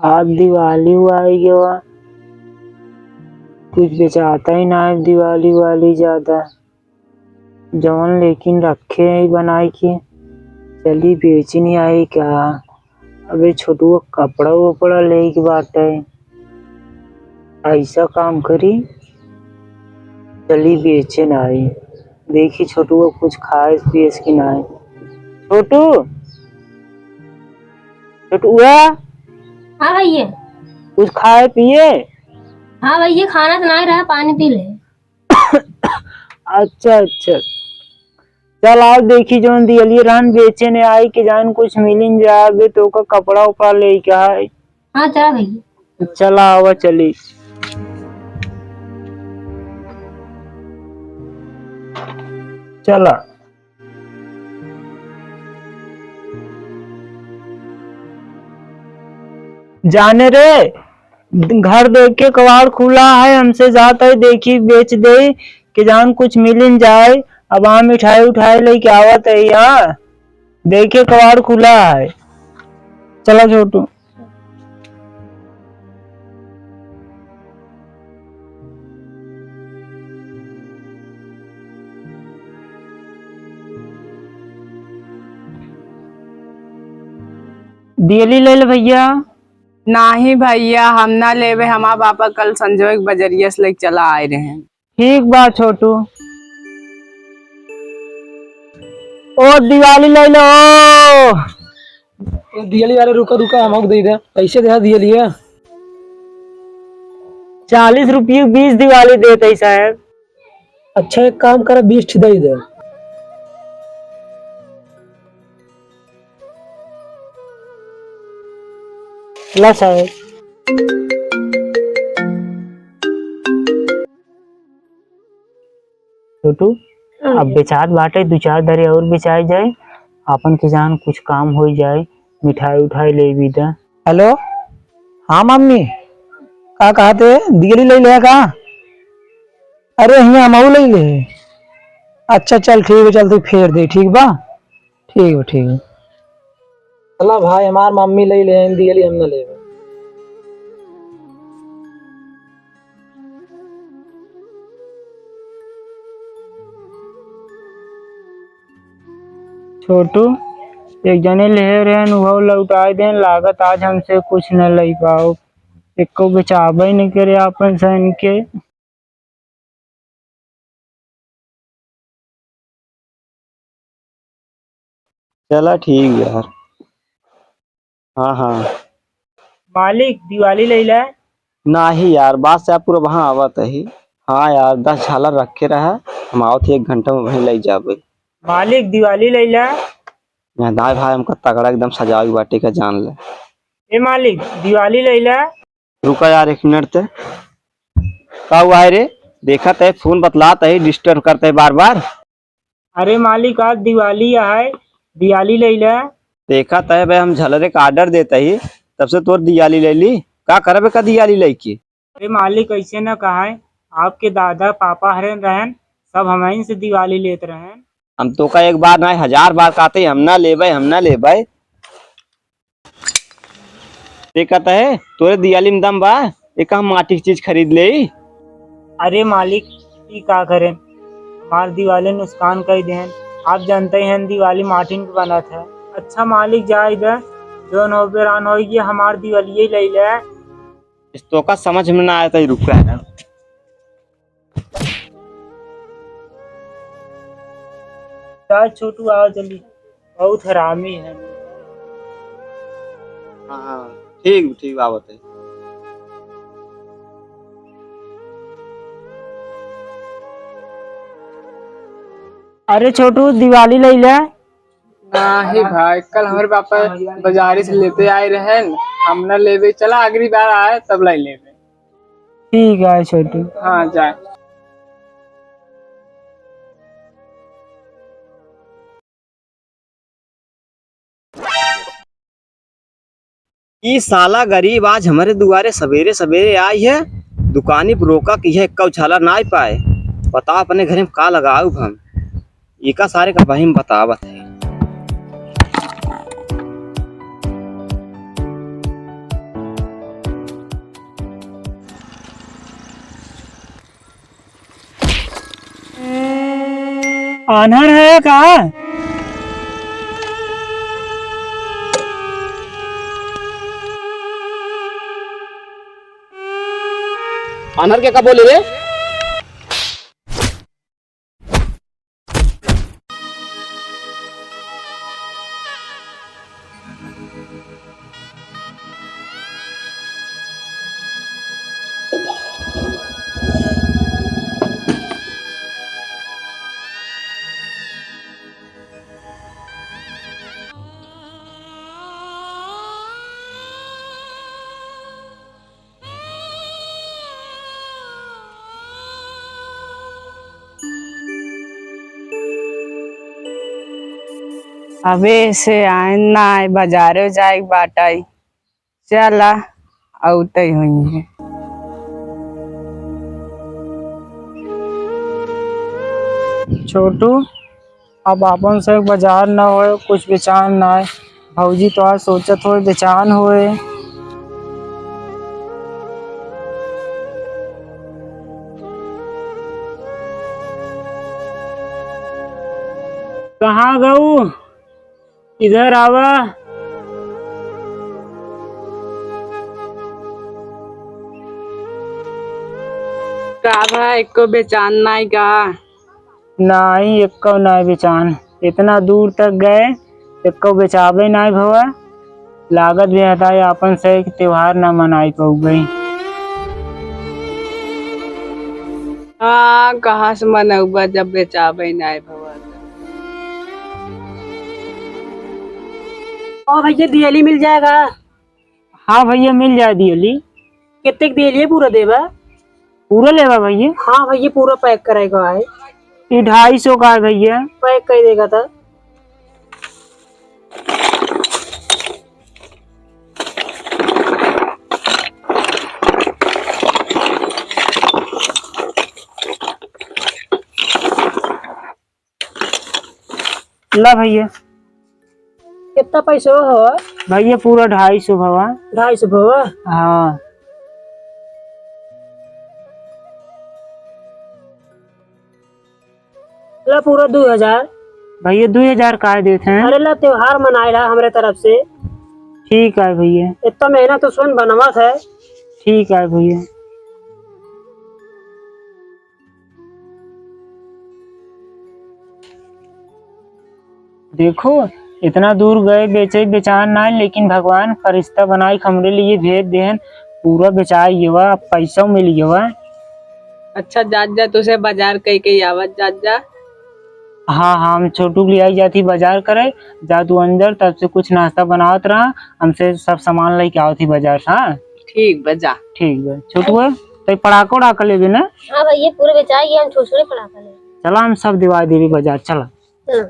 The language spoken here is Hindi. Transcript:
आज दिवाली आई गया, कुछ बेचाता ही ना है दिवाली वाली ज्यादा। जौन लेकिन रखे है बनाई के चली बेचनी आई क्या। अबे छोटू कपड़ा वपड़ा ले के बाटे ऐसा काम करी चली बेचे ना आई। देखी छोटू कुछ खाए पिए की ना है। छोटू छोटुआ हाँ भैया। कुछ खाए पिए। हाँ भैया, खाना तो नहीं रहा, पानी पी ले। अच्छा अच्छा चल आओ देखी जो दियली रहन बेचे ने आई कि जान कुछ मिलिन जाए तो का कपड़ा उपड़ा ले के आए। हाँ चला भैया। चला आवा चली। चला जाने रे घर देख के कबाड़ खुला है हमसे जाता है देखी बेच दे कि जान कुछ मिलिन जाए। अब वहां मिठाई उठाई लेके आवत है यहाँ देखे कबाड़ खुला है। चला छोटू। दियली ले ले भैया। नाही भैया, हम ना लेवे, हमारा पापा कल संजोग बजरिया से लेके चला आए रहे हैं। ठीक बा छोटू। ओ दिवाली ले लो। दियली वाले रुका रुका हमको दे दे पैसे दे दियली है 40 रुपये 20 दिवाली देते साहब। अच्छा एक काम कर 20 दे दे। ला साहब। छोटू अब बेचात बाटे दो चार दरे और बेचाई जाए अपन के जान कुछ काम हो जाए मिठाई उठाई ले भी दे। हेलो हाँ मम्मी का कहते दियली ले ले का। अरे यहाँ हम ले ले। अच्छा चल ठीक है, चल तू फेर दे। ठीक बा ठीक है ठीक है। चला भाई हमार मम्मी ले ले दियली हम ना ले। छोटू एक जने ले रहे वो लौटाए दें लागत आज हमसे कुछ न ले पाओ एक को बेचाबे ही नहीं करे अपन सहन के। चला ठीक यार। हाँ हाँ मालिक दिवाली ले ले। ना ही यार बात से आप पूरा वहाँ आवत है। हाँ यार 10 झालर रखे रहा हम आओ थे 1 घंटा में वहीं ले जाबे। मालिक दिवाली ले ले। यहाँ दाई भाई हमका तगड़ा एकदम सजावी बाटी का जान ले। ए मालिक दिवाली ले ले। रुका यार 1 मिनट ते का हुआ है रे। देखा ते फोन बतलाता है डिस्टर्ब करते है बार बार। अरे मालिक आज दिवाली है दिवाली ले ले। देखा तय भाई हम झलरे का ऑर्डर देता ही तब से तोर दियाली ले ली का करबे का दियाली लेके। अरे मालिक ऐसे न कहा है आपके दादा पापा हरे रहन सब हमारे से दिवाली लेते रहे। हम तो का एक बार ना 1000 बार कहते हम ना लेबै। कहता है तोरे दियाली में दम बा एक हम माटी की चीज खरीद ले। अरे मालिक की का करें हमार दिवाली नुकसान कर दें। आप जानते हैं दिवाली मार्टिन की बना था। अच्छा मालिक जाए इधर जो नौबेरान होगी हमार दिवाली ले ले। इस तो का समझ में ना आया था रुका है। छोटू आओ जल्दी बहुत हरामी है। हाँ ठीक ठीक बात है। अरे छोटू दिवाली ले ले। नाही भाई, कल हमारे पापा बाजारी से लेते आए रहे, हम ना लेवे, चला अगली बार आए तब ले लेवे। ठीक है छोटू। हाँ जाए। ये साला गरीब आज हमारे दुआरे सवेरे सवेरे आई है दुकानी पर रोका कि है एक उछाला ना पाए। बताओ अपने घर में का लगाऊ हम इका सारे का बहिम बतावत है। आनर है का? अनहर के का बोले रे? अबे से आए ना आए बाजारे जाए बाटाई चला औते हुई है। छोटू अब अपन से बाजार ना होए, कुछ बेचान ना है। भौजी तो आज सोचत होए बेचान होए। कहाँ गऊ? इधर आवा। का भाई को बेचान नहीं का? नहीं एक्को नहीं बेचान। इतना दूर तक गए एक्को बेचावे नहीं भवा। लागत भी हटाए अपन से त्योहार ना मनाई पाऊ गई। हाँ कहाँ से मनौबा जब बेचाबे नहीं भवा। और भैया दियली मिल जाएगा? हाँ भैया मिल जाए दियली। कितने दियली पूरा देवा? पूरा लेवा भैया? हाँ भैया पूरा पैक करेगा है। ये 250 का है भैया। पैक कर देगा था। ला भैया। कितना पैसा हो भैया पूरा 250 भवा। 250 भवा। हाँ ला पूरा 2000। भैया 2000 का देते हैं। अरे ला त्योहार मनाए रहा हमारे तरफ से। ठीक है भैया। इतना मेहनत तो स्वयं बनवा है। ठीक है भैया। देखो इतना दूर गए बेचे बेचान ना, लेकिन भगवान फरिश्ता बनाई हमरे लिए भेज देन। पूरा बेचाई हुआ पैसा मिल गया। अच्छा जात जा तुझे बाजार कई कई आवत जात जा। हाँ हाँ हम छोटू ले आई जाती बाजार करे। जा तू अंदर तब से कुछ नाश्ता बनावत रहा। हमसे सब सामान लेके आओ थी बाजार से। हाँ ठीक बजा। ठीक है छोटू है तो पड़ाको उड़ाका लेबे ना। हाँ भैया पूरे बेचाइए, हम छोटे छोटे पड़ा कर ले। चला हम सब दिवा देवी बाजार चला। हाँ।